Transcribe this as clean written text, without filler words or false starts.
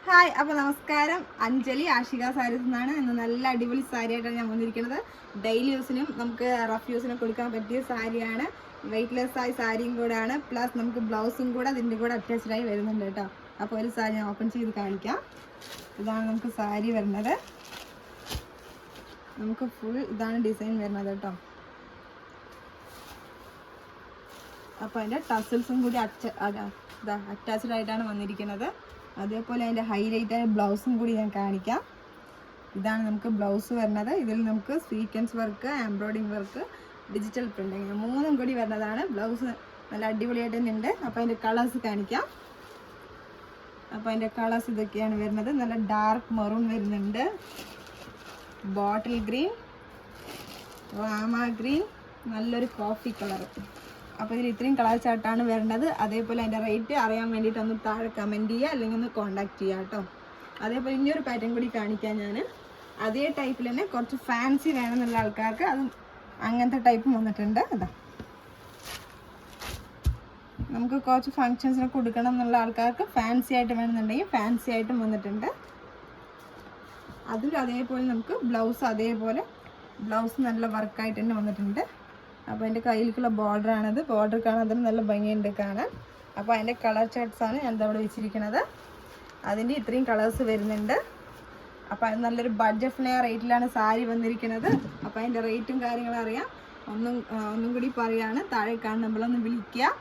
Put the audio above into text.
Hi, അപ്പോൾ നമസ്കാരം. അഞ്ജലി ആഷിക സാരീസ് എന്നാണ്. ഇന്ന് നല്ല അടിപൊളി സാരി ആയിട്ടാണ് ഞാൻ വന്നിരിക്കുന്നത്. ഡെയിലി യൂസിനും നമുക്ക് റഫ് യൂസിനും കൊടുക്കാൻ പറ്റിയ സാരിയാണ്. വെയ്റ്റ്ലെസ് ആയ സാരിയും കൂടെയാണ്. പ്ലസ് നമുക്ക് ബ്ലൗസും കൂടെ അതിൻ്റെ കൂടെ അറ്റാച്ച്ഡ് ആയി വരുന്നുണ്ട് കേട്ടോ. അപ്പോൾ ഒരു സാരി ഞാൻ ഓപ്പൺ ചെയ്ത് കാണിക്കാം. ഇതാണ് നമുക്ക് സാരി വരുന്നത്. നമുക്ക് ഫുൾ ഇതാണ് ഡിസൈൻ വരുന്നത് കേട്ടോ. അപ്പോൾ അതിൻ്റെ ടസിൽസും കൂടി അറ്റാച്ച്ഡ് ആയിട്ടാണ് വന്നിരിക്കുന്നത്. അതേപോലെ അതിൻ്റെ ഹൈലൈറ്റ് ആയ ബ്ലൗസും കൂടി ഞാൻ കാണിക്കാം. ഇതാണ് നമുക്ക് ബ്ലൗസ് വരുന്നത്. ഇതിൽ നമുക്ക് sequence work, എംബ്രോയിഡിങ് work, digital printing മൂന്നും കൂടി വരുന്നതാണ്. ബ്ലൗസ് നല്ല അടിപൊളിയായിട്ട് തന്നെ ഉണ്ട്. അപ്പോൾ അതിൻ്റെ കളേഴ്സ് കാണിക്കാം. അപ്പോൾ അതിൻ്റെ കളേഴ്സ് ഇതൊക്കെയാണ് വരുന്നത്. നല്ല ഡാർക്ക് മെറൂൺ വരുന്നുണ്ട്, ബോട്ടിൽ ഗ്രീൻ, റാമ ഗ്രീൻ, നല്ലൊരു കോഫി കളർ. അപ്പോൾ ഇതിൽ ഇത്രയും കളർ ചാർട്ടാണ് വരുന്നത്. അതേപോലെ അതിൻ്റെ റേറ്റ് അറിയാൻ വേണ്ടിയിട്ട് ഒന്ന് താഴെ കമൻറ്റ് ചെയ്യുക, അല്ലെങ്കിൽ ഒന്ന് കോൺടാക്ട് ചെയ്യുക കേട്ടോ. അതേപോലെ ഇനിയൊരു പാറ്റേൺ കൂടി കാണിക്കാം ഞാൻ. അതേ ടൈപ്പിൽ തന്നെ കുറച്ച് ഫാൻസി വേണമെന്നുള്ള ആൾക്കാർക്ക് അതും അങ്ങനത്തെ ടൈപ്പ് വന്നിട്ടുണ്ട്. അതാ നമുക്ക് കുറച്ച് ഫങ്ഷൻസിന് കൊടുക്കണം എന്നുള്ള ആൾക്കാർക്ക് ഫാൻസി ആയിട്ട് വേണമെന്നുണ്ടെങ്കിൽ ഫാൻസി ആയിട്ടും വന്നിട്ടുണ്ട്. അതിൽ അതേപോലെ നമുക്ക് ബ്ലൗസ് നല്ല വർക്കായിട്ട് തന്നെ വന്നിട്ടുണ്ട്. അപ്പോൾ അതിൻ്റെ കയ്യിലേക്കുള്ള ബോർഡറാണത്. ബോർഡർ കാണാൻ തന്നെ നല്ല ഭംഗിയുണ്ട് കാണാൻ. അപ്പോൾ അതിൻ്റെ കളർ ചാർട്ട്സാണ് ഞാൻ അവിടെ വെച്ചിരിക്കുന്നത്. അതിൻ്റെ ഇത്രയും കളേഴ്സ് വരുന്നുണ്ട്. അപ്പോൾ അത് നല്ലൊരു ബഡ്ജറ്റ് ഫ്ലെയർ റേറ്റിലാണ് സാരി വന്നിരിക്കുന്നത്. അപ്പോൾ അതിൻ്റെ റേറ്റും കാര്യങ്ങളും അറിയാം. ഒന്നും കൂടി പറയാണ്, താഴെ കാണുന്ന നമ്മളൊന്ന് വിളിക്കുക.